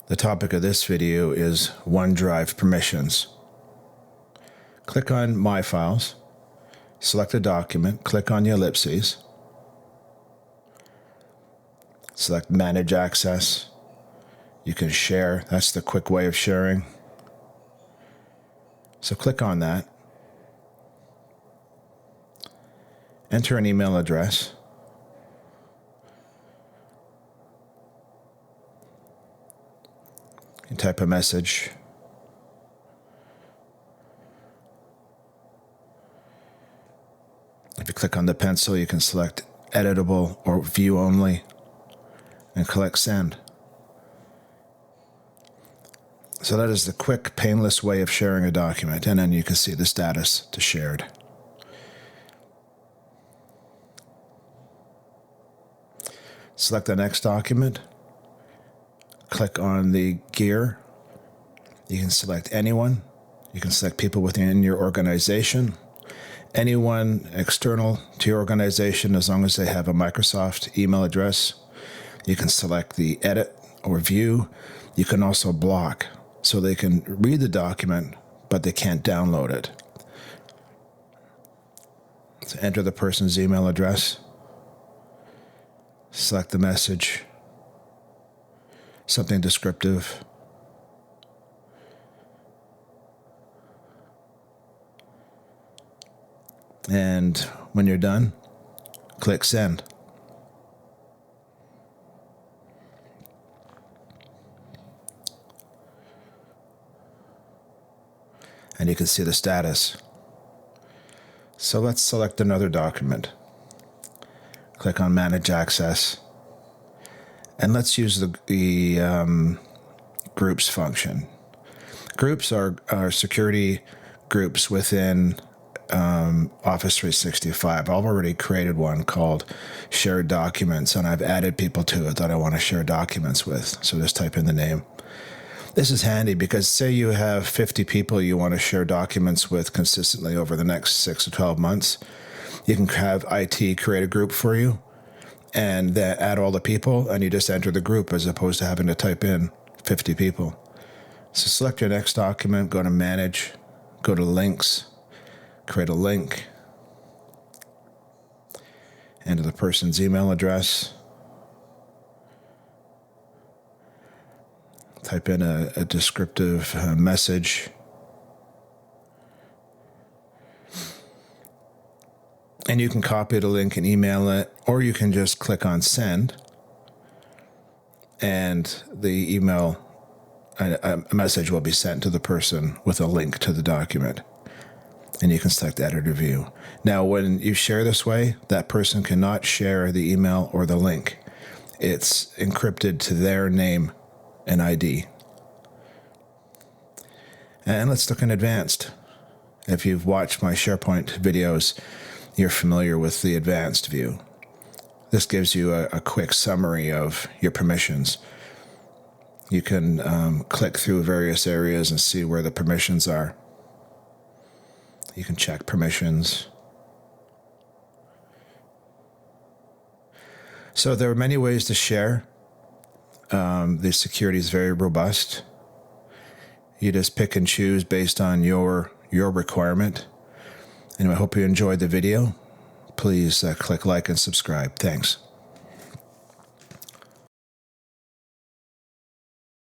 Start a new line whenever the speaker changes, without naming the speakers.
The topic of this video is OneDrive Permissions. Click on My Files, select a document, click on the ellipses, select Manage Access. You can share, that's the quick way of sharing. So click on that. Enter an email address. You type a message. If you click on the pencil, you can select editable or view only and click send. So that is the quick, painless way of sharing a document, and then you can see the status to shared. Select the next document. Click on the gear. You can select anyone. You can select people within your organization. Anyone external to your organization, as long as they have a Microsoft email address. You can select the edit or view. You can also block, so they can read the document, but they can't download it. So enter the person's email address. Select the message. Something descriptive. And when you're done, click send. And you can see the status. So let's select another document. Click on Manage Access. And let's use the groups function. Groups are security groups within Office 365. I've already created one called Shared Documents, and I've added people to it that I want to share documents with. So just type in the name. This is handy because say you have 50 people you want to share documents with consistently over the next 6 to 12 months. You can have IT create a group for you and then add all the people, and you just enter the group as opposed to having to type in 50 people. So select your next document, go to Manage, go to Links, create a link, enter the person's email address, type in a descriptive message, and you can copy the link and email it, or you can just click on send, and the email, a message will be sent to the person with a link to the document. And you can select edit or view. Now, when you share this way, that person cannot share the email or the link. It's encrypted to their name and ID. And let's look in advanced. If you've watched my SharePoint videos, you're familiar with the advanced view. This gives you a quick summary of your permissions. You can click through various areas and see where the permissions are. You can check permissions. So there are many ways to share. The security is very robust. You just pick and choose based on your requirement. Anyway, I hope you enjoyed the video. Please click like and subscribe. Thanks.